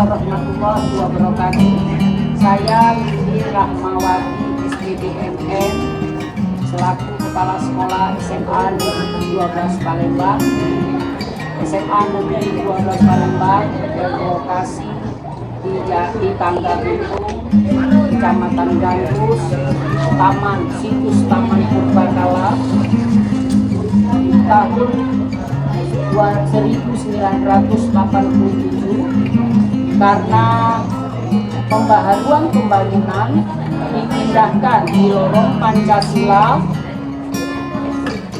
Warahmatullahi wabarakatuh. Saya Lili Rahmawati SPDMN selaku Kepala Sekolah SMA Negeri 12 Palembang. SMA Negeri 12 Palembang berlokasi di Tangga Gunung, Kecamatan Gandus, situs Taman Purbakala tahun 1987 karena pembaharuan pembangunan dipindahkan di lorong Pancasila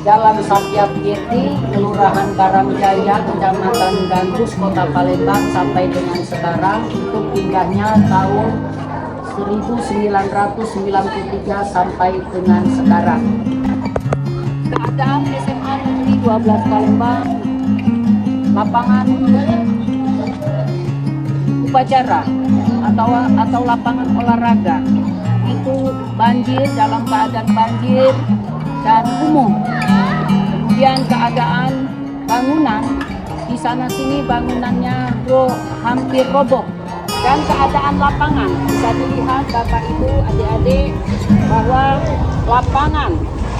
Jalan Satyakirti, Kelurahan Karangjaya, Kecamatan Gandus, Kota Palembang sampai dengan sekarang. Itu pindahnya tahun 1993 sampai dengan sekarang. Keadaan SMA Negeri 12 Palembang, lapangan upacara atau lapangan olahraga itu banjir, dalam keadaan banjir dan kumuh. Kemudian keadaan bangunan di sana sini bangunannya hampir roboh, dan keadaan lapangan bisa dilihat Bapak Ibu adik-adik bahwa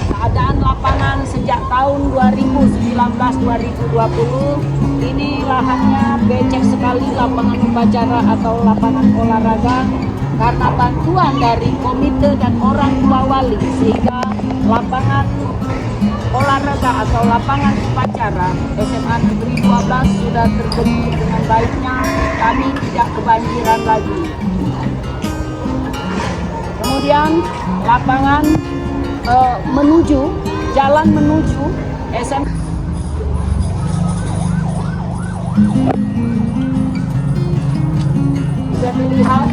keadaan lapangan sejak tahun 2019-2020 ini lahannya becek sekali, lapangan upacara atau lapangan olahraga, karena bantuan dari komite dan orang tua wali, sehingga lapangan olahraga atau lapangan upacara SMA Negeri 12 sudah terbentuk dengan baiknya. Kami tidak kebanjiran lagi. Kemudian lapangan jalan menuju SMA bisa dilihat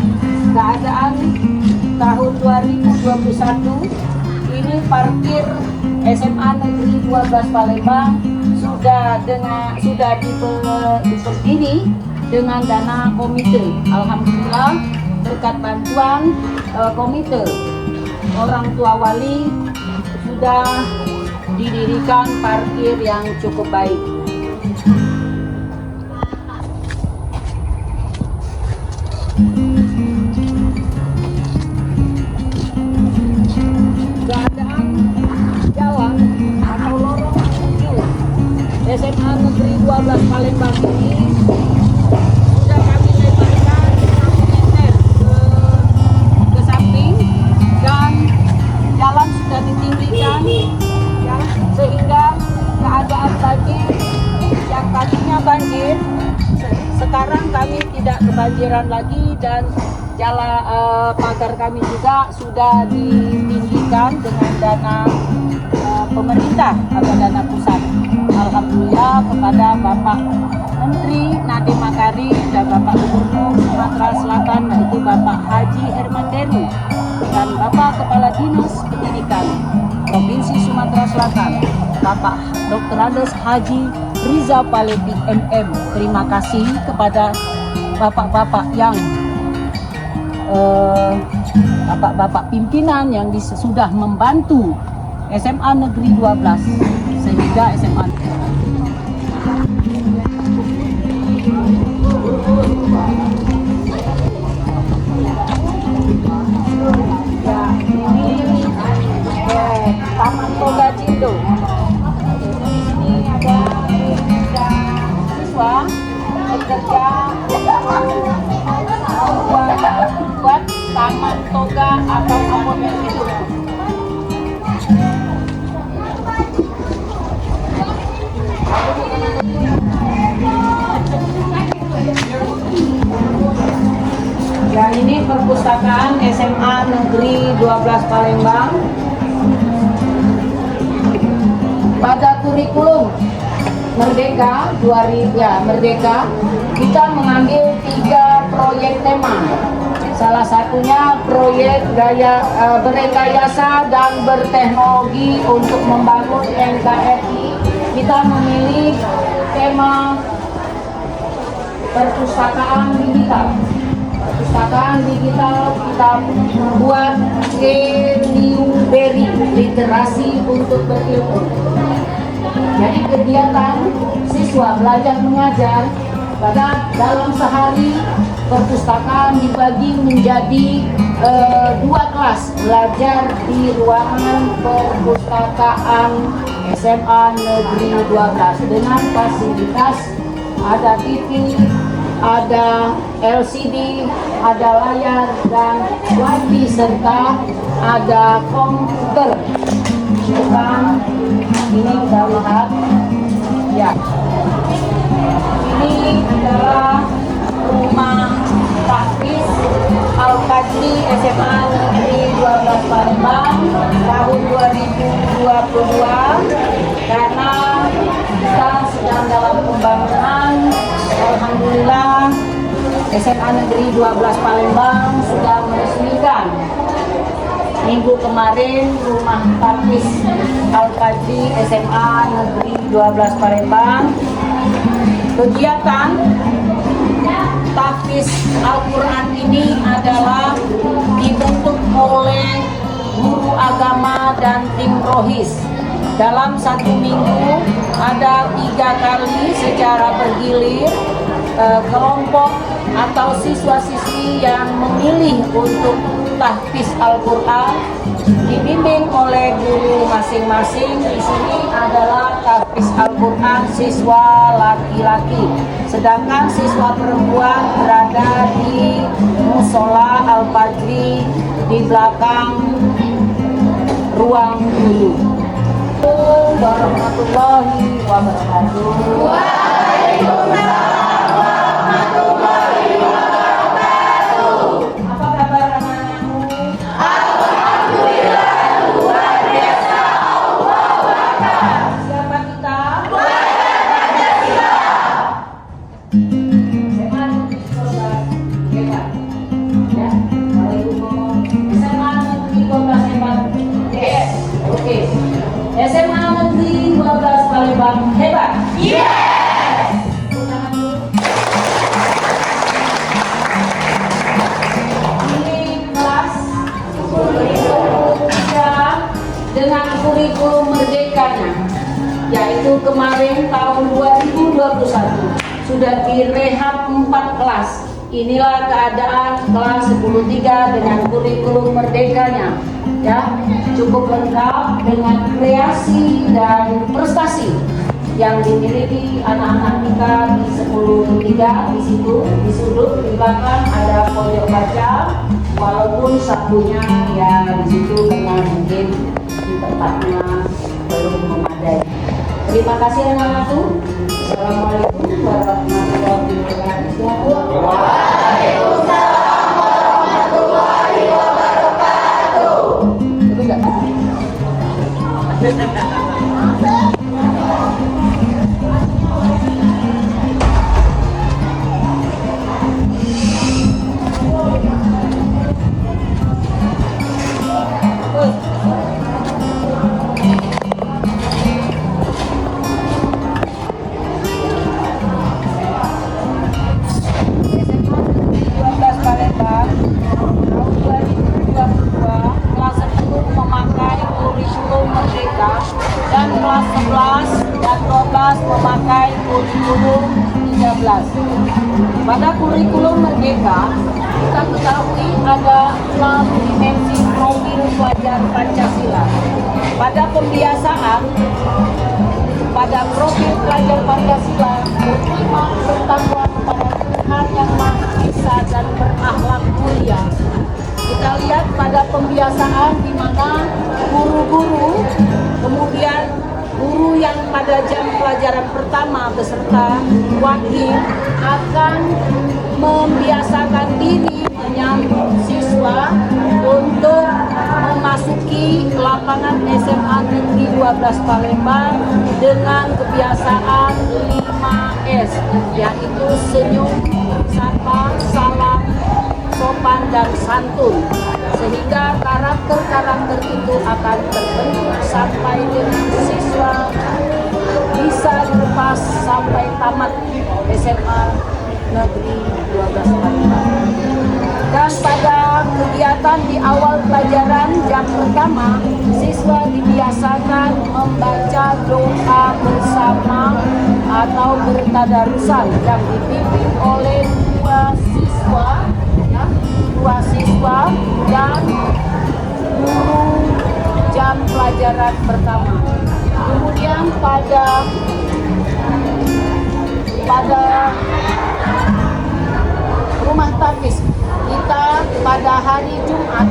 keadaan tahun 2021 ini parkir SMA Negeri 12 Palembang sudah diberdiri dengan dana komite. Alhamdulillah berkat bantuan komite orang tua wali sudah didirikan parkir yang cukup baik. Keadaan jalan atau lorong menuju SMA Negeri 12 Palembang ini sudah kami lebarkan 6 meter ke samping, dan jalan sudah ditinggikan ya, sehingga keadaan banjir yang tadinya banjir sekarang kami tidak kebanjiran lagi, dan pagar kami juga sudah ditinggikan dengan dana pemerintah atau dana pusat. Alhamdulillah kepada Bapak Menteri Nadiem Makarim dan Bapak Gubernur Sumatera Selatan, yaitu Bapak Haji Herman Deru, dan Bapak Kepala Dinas Pendidikan Provinsi Sumatera Selatan, Bapak Dr. Andes Haji Riza Palevi MM. Terima kasih kepada bapak-bapak yang bapak-bapak pimpinan yang sudah membantu SMA Negeri 12 sehingga SMA Taman Toga Cindo. Ini ada siswa bekerja buat Taman Toga atau Apotek Cindo. Ya, ini perpustakaan SMA Negeri 12 Palembang. Pada kurikulum Merdeka Merdeka kita mengambil 3 proyek tema. Salah satunya proyek berekayasa dan berteknologi untuk membangun NKRI. Kita memilih tema perpustakaan digital. Perpustakaan digital kita buat Newberry, literasi untuk berilmu. Jadi kegiatan siswa belajar mengajar pada dalam sehari perpustakaan dibagi menjadi dua kelas belajar di ruangan perpustakaan SMA Negeri 12 dengan fasilitas ada TV, ada LCD, ada layar dan wifi serta ada komputer. Bukan ini kita lihat ya. Ini adalah rumah tahfiz Al-Fajri SMA Negeri 12 Palembang tahun 2022 karena kita sedang dalam pembangunan. Alhamdulillah SMA Negeri 12 Palembang sudah meresmikan minggu kemarin rumah tahfiz Al-Fajri SMA Negeri 12 Palembang. Kegiatan tahfiz Al-Quran ini adalah dibentuk oleh guru agama dan tim rohis. Dalam satu minggu ada 3 kali secara bergilir kelompok atau siswa-siswi yang memilih untuk tahfiz Al-Quran dibimbing oleh guru masing-masing. Di sini adalah tahfiz Al-Quran siswa laki-laki, sedangkan siswa perempuan berada di musola Al-Fajri di belakang ruang guru. Warahmatullahi wabarakatuh. Waalaikumsalam warahmatullahi wabarakatuh. Apa kabar anak-anakmu? Alhamdulillah luar biasa. Allahu Akbar. Siapa kita? Pancasila. SMA Negeri 12 hebat. Ya, kalau ibu ngomong SMA Negeri 12 hebat. Yes. Oke. SMA Negeri 12 Palembang hebat. Yes. Ini kelas 10 dengan kurikulum merdekanya, yaitu kemarin tahun 2021 sudah direhab 4 kelas. Inilah keadaan kelas 10-3 dengan kurikulum merdekanya, ya, cukup lengkap dengan kreasi dan prestasi yang dimiliki anak-anak kita di 10-3. Di situ di sudut di belakang ada pojok baca, walaupun sabtunya ya di situ karena mungkin di tempatnya belum memadai. Terima kasih anak-anakku. Assalamualaikum warahmatullahi wabarakatuh. Waalaikumsalam warahmatullahi wabarakatuh. Dan kelas 11 dan 12 memakai kurikulum 13. Pada kurikulum merdeka, kita ketahui ada 6 dimensi profil pelajar Pancasila. Pada pembiasaan, pada profil pelajar Pancasila, beriman bertakwa kepada Tuhan yang Maha Esa dan berakhlak mulia. Kita lihat pada pembiasaan di mana guru-guru, kemudian guru yang pada jam pelajaran pertama beserta wakil akan membiasakan diri menyambut siswa untuk memasuki lapangan SMA Negeri 12 Palembang dengan kebiasaan 5S, yaitu senyum, sapa, salam, sopan dan santun, sehingga karakter-karakter itu akan terbentuk sampai dengan siswa bisa dilepas sampai tamat SMA Negeri 12 Palembang. Dan pada kegiatan di awal pelajaran jam pertama, siswa dibiasakan membaca doa bersama atau bertadarusan yang dipimpin oleh dua siswa dan guru jam pelajaran pertama. Kemudian pada rumah tafis kita pada hari Jumat,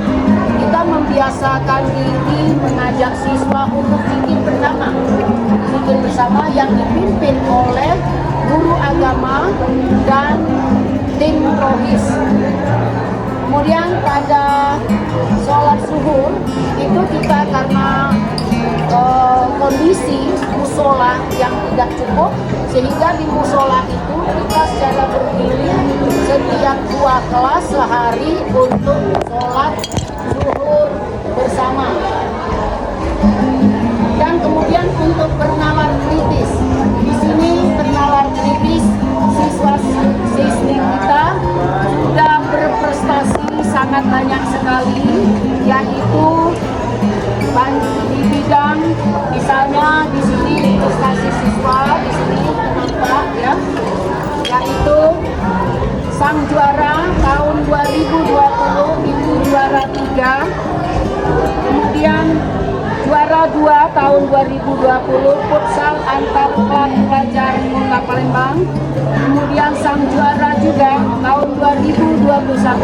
kita membiasakan diri mengajak siswa untuk zikir bersama yang dipimpin oleh guru agama dan tim rohis. Kemudian pada sholat zuhur itu kita karena kondisi musola yang tidak cukup, sehingga di musola itu kita secara bergilir setiap 2 kelas sehari untuk sholat zuhur bersama. Dan kemudian untuk bernalar kritis, di sini bernalar kritis siswa-siswi kita sudah berprestasi sangat banyak sekali, yaitu di bidang misalnya di sini prestasi siswa di sini nampak ya, yaitu sang juara tahun 2020 itu juara 3, kemudian juara 2 tahun 2020 futsal antar klub pelajar Kota Palembang, kemudian sang juara juga tahun 2021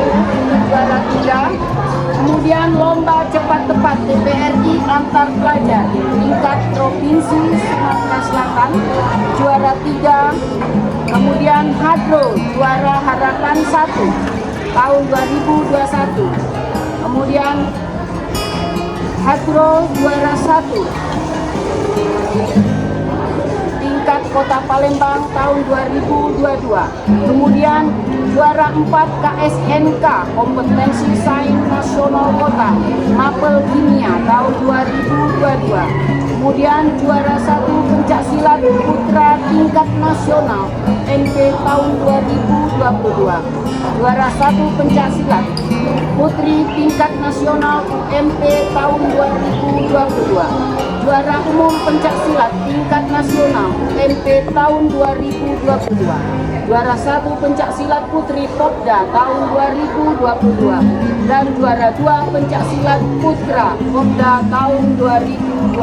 itu juara 3. Kemudian lomba cepat tepat TPRI antar pelajar tingkat provinsi Sumatera Selatan juara 3. Kemudian Hadro juara harapan 1 tahun 2021. Kemudian Hadro juara 1 tingkat Kota Palembang tahun 2022. Kemudian juara 4 KSNK kompetensi sains nasional kota Mapel Kimia tahun 2022. Kemudian juara 1 pencak silat putra tingkat nasional MP tahun 2022. Juara 1 pencak silat putri tingkat nasional UMP tahun 2022. Juara umum pencak silat tingkat nasional MP tahun 2022. Juara 1 pencak silat putri Popda tahun 2022 dan juara 2 pencak silat putra Popda tahun 2022.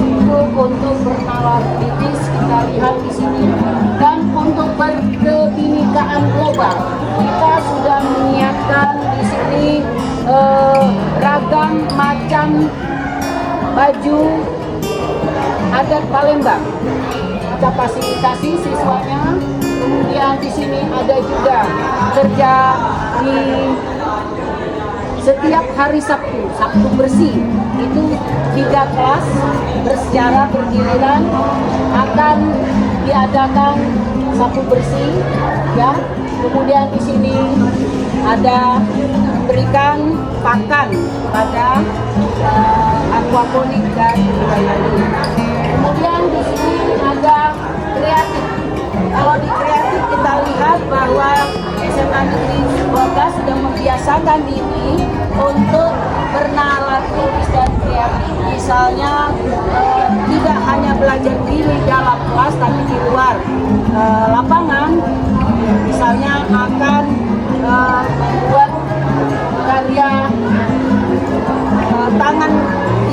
Itu untuk bernalar kritis kita lihat di sini. Dan untuk berkebinekaan global kita sudah menyiapkan di sini ragam macam baju adat Palembang. Kita fasilitasi siswanya. Kemudian di sini ada juga kerja di setiap hari Sabtu bersih. Itu 3 kelas secara bergiliran akan diadakan Sabtu bersih ya. Kemudian di sini ada memberikan pakan pada aquaponik dan budidaya. Kemudian di sini ada kreatif. Kalau di kreatif kita lihat bahwa SMA Negeri 12 sudah membiasakan diri untuk bernalar kritis dan kreatif. Misalnya tidak hanya belajar di dalam kelas tapi di luar lapangan. Misalnya akan membuat karya tangan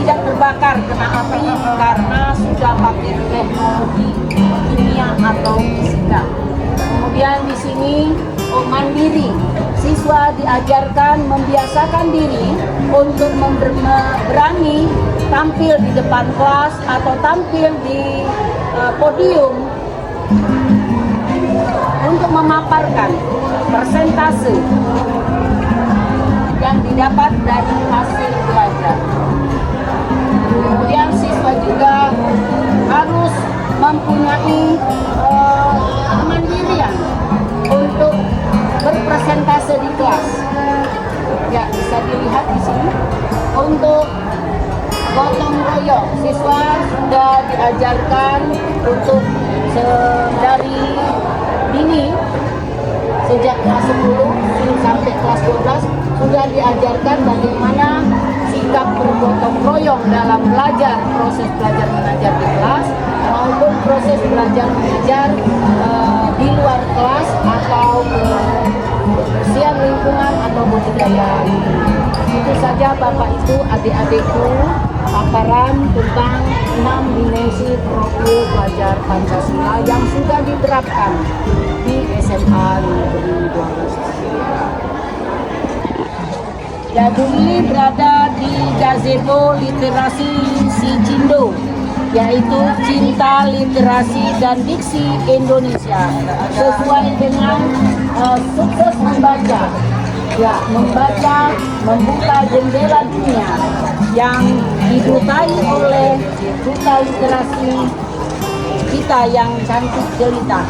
tidak terbakar kena api karena sudah pakai teknologi kimia atau fisika. Kemudian di sini mandiri, siswa diajarkan membiasakan diri untuk berani tampil di depan kelas atau tampil di podium untuk memaparkan persentase yang didapat dari hasil belajar. Kemudian siswa juga harus mempunyai kemandirian untuk berpresentase di kelas. Ya, bisa dilihat di sini. Untuk gotong royong, siswa sudah diajarkan untuk dari dini sejak kelas 10 sampai kelas 12 sudah diajarkan bagaimana sikap bergotong royong dalam proses belajar mengajar di kelas maupun proses belajar mengajar di luar kelas atau kebersihan lingkungan atau budidaya. Itu saja Bapak Ibu, adik-adikku, paparan tentang 6 dimensi profil pelajar Pancasila yang sudah diterapkan di SMA Negeri 12. Ya, Bu Lili berada di Gazebo Literasi Sicindo, yaitu Cinta Literasi dan Diksi Indonesia, sesuai dengan sukses membaca. Ya, membaca membuka jendela dunia yang didutai oleh duta literasi kita yang cantik jelita.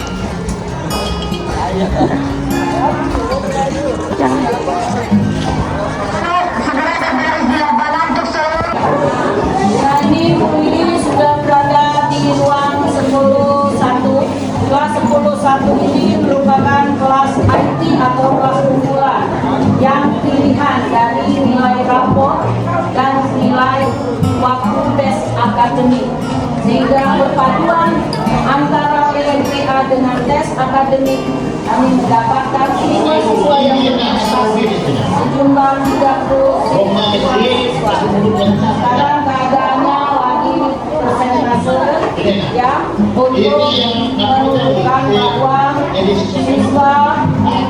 Ini Bu Lili sudah berada di ruang 10.1. Kelas 10.1 ini merupakan kelas IT atau kelas unggulan yang pilihan dari nilai rapor dan nilai waktu tes akademik, sehingga perpaduan antara PMPA dengan tes akademik kami mendapatkan nilai siswa yang berprestasi sejumlah 30 siswa. Sekarang keadaannya lagi persentase ya untuk menunjukkan bahwa siswa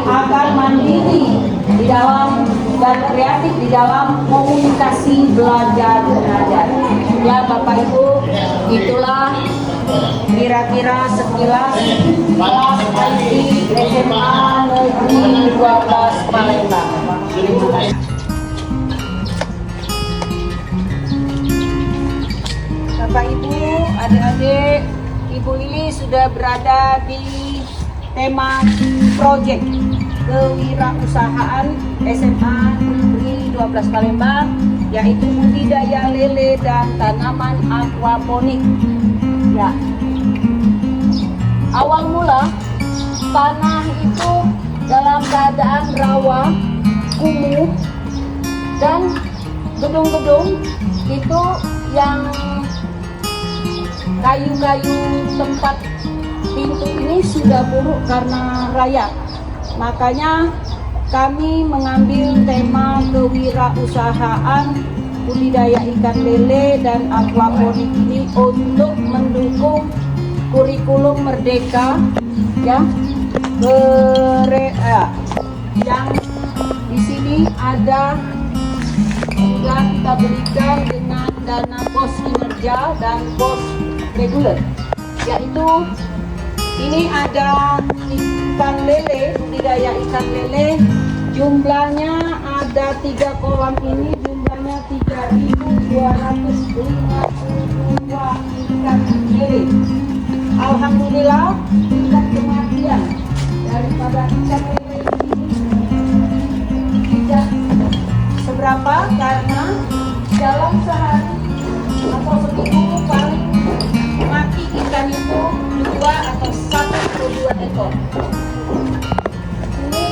akan mandiri di dalam dan kreatif di dalam komunikasi belajar mengajar. Ya Bapak Ibu, itulah kira-kira sekilas kelas IT SMA Negeri 12 Palembang. Bapak Ibu, adik-adik, Ibu Lili sudah berada di tema project kewirausahaan SMA Negeri 12 Palembang, yaitu budidaya lele dan tanaman aquaponik. Ya, awal mula tanah itu dalam keadaan rawa, kumuh, dan gedung-gedung itu yang kayu-kayu tempat pintu ini sudah buruk karena rayap. Makanya kami mengambil tema kewirausahaan budidaya ikan lele dan aquaponik ini untuk mendukung kurikulum merdeka ya, yang di sini ada juga kita berikan dengan dana pos kinerja dan pos reguler, yaitu ini ada ikan lele, budidaya ikan lele, jumlahnya ada 3 kolam ini, jumlahnya 3.252 ikan lele. Alhamdulillah tingkat kematian daripada ikan lele ini tidak seberapa, karena dalam sehari atau seminggu paling mati ikan itu 2 atau 1 ekor. Ini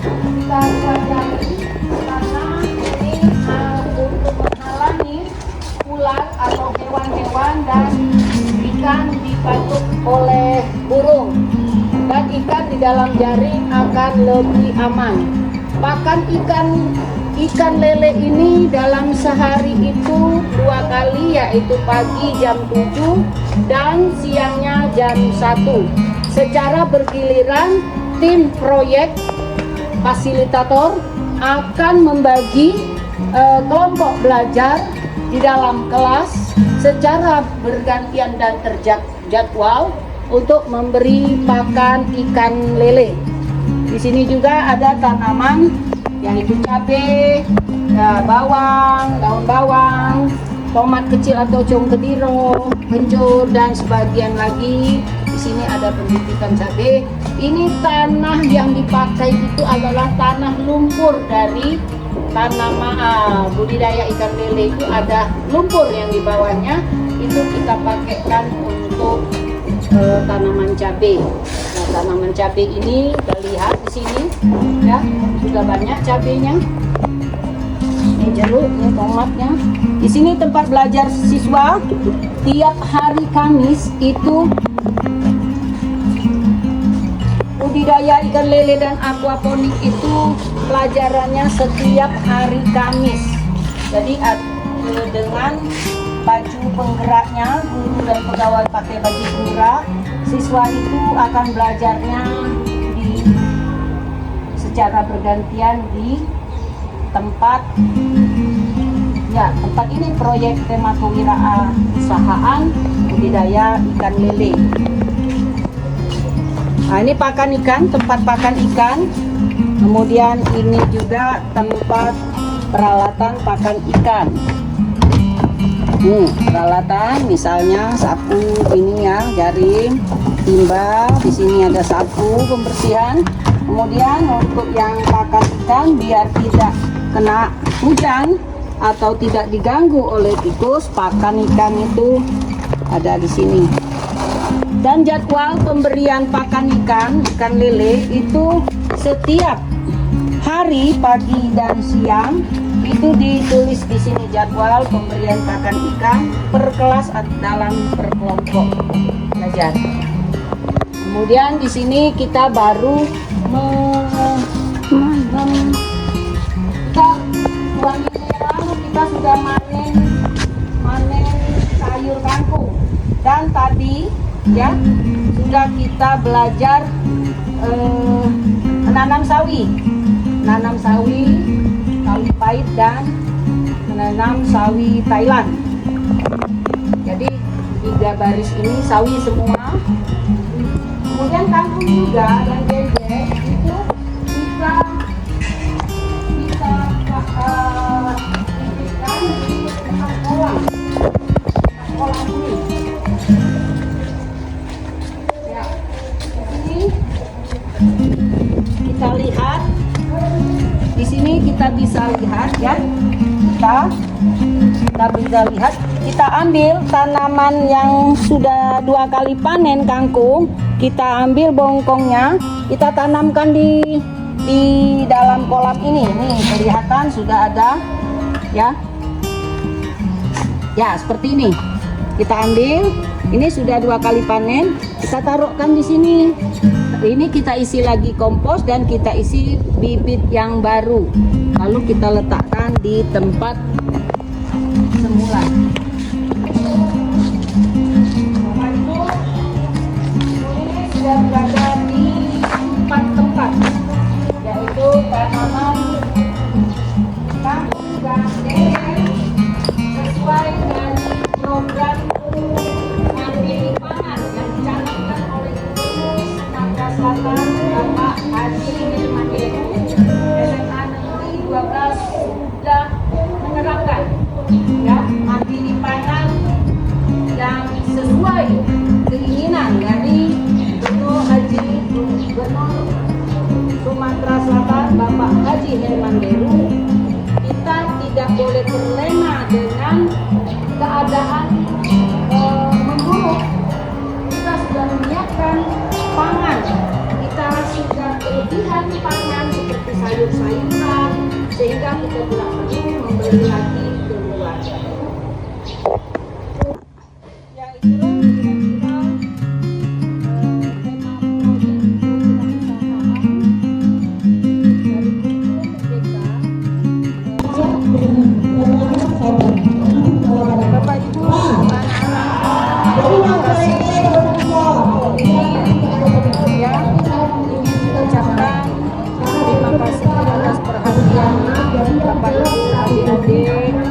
kita pelajari karena ini untuk menghalangi ular atau hewan-hewan dan ikan dipatuk oleh burung, dan ikan di dalam jaring akan lebih aman. Pakan ikan lele ini dalam sehari itu 2 kali, yaitu pagi jam 7 dan siangnya jam 1. Secara bergiliran tim proyek fasilitator akan membagi kelompok belajar di dalam kelas secara bergantian dan terjadwal untuk memberi pakan ikan lele. Di sini juga ada tanaman yaitu cabai, bawang, daun bawang, tomat kecil atau cong kediro, kencur, dan sebagian lagi di sini ada pendidikan cabai. Ini tanah yang dipakai itu adalah tanah lumpur dari tanaman budidaya ikan lele, itu ada lumpur yang di bawahnya, itu kita pakaikan untuk tanaman cabai. Nah, tanaman cabai ini kita lihat di sini ya, sudah banyak cabainya. Ini jeruk, ini tomatnya. Di sini tempat belajar siswa. Tiap hari Kamis itu budidaya ikan lele dan aquaponik itu pelajarannya setiap hari Kamis. Jadi dengan baju penggeraknya, guru dan pegawai pakai baju penggerak, siswa itu akan belajarnya secara bergantian di tempat ini, proyek tema kewirausahaan budidaya ikan lele. Nah, ini pakan ikan, tempat pakan ikan. Kemudian ini juga tempat peralatan pakan ikan. Peralatan misalnya sapu ini ya, jaring, timba. Di sini ada sapu pembersihan. Kemudian untuk yang pakan ikan biar tidak kena hujan atau tidak diganggu oleh tikus, pakan ikan itu ada di sini. Dan jadwal pemberian pakan ikan lele itu setiap hari pagi dan siang itu ditulis di sini jadwal pemberian pakan ikan per kelas atau dalam per kelompok belajar. Kemudian di sini kita baru kita sudah manen sayur kangkung, dan tadi ya sudah kita belajar menanam sawi pahit dan menanam sawi Thailand. Jadi 3 baris ini sawi semua. Kemudian kangkung juga dan dedek itu bisa diberikan di kolam ini. Ya, di sini kita lihat. Di sini kita bisa lihat ya. Kita bisa lihat. Kita ambil tanaman yang sudah 2 kali panen kangkung. Kita ambil bongkongnya, kita tanamkan di dalam kolam ini. Nih kelihatan sudah ada ya. Ya seperti ini. Kita ambil, ini sudah 2 kali panen, kita taruhkan di sini. Ini kita isi lagi kompos dan kita isi bibit yang baru. Lalu kita letakkan di tempat semula. Sudah berada di 4 tempat, yaitu tanaman kangkung dan lele sesuai dengan program mandiri pangan yang dicanangkan oleh Gubernur Sumatera Selatan Bapak Haji Hilman Deru. SMA Negeri 12 sudah menerapkan ya mandiri pangan yang sesuai keinginan dari Gubernur Sumatera Selatan Bapak Haji Hilman Deru. Kita tidak boleh terlena dengan keadaan memburuk. Kita sudah menyiapkan pangan, kita sudah kelebihan pangan seperti sayur-sayuran, sehingga kita tidak perlu membeli lagi keluar. Ya itulah terima kasih atas perhatian Bapak Ibu adik-adik.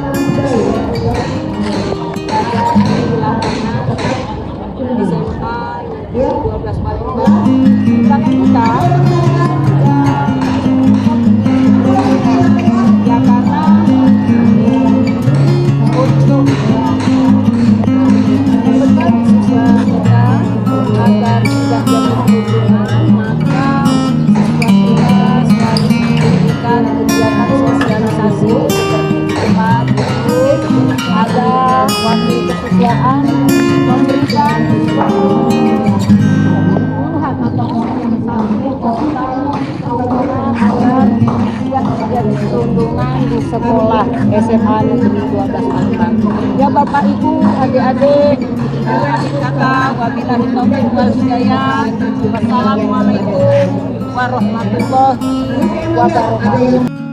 sekolah SMA Negeri 12 Angkang. Ya Bapak Ibu, adik-adik, kakak, wabillahi taufiq wal hidayah. Wassalamualaikum warahmatullahi wabarakatuh.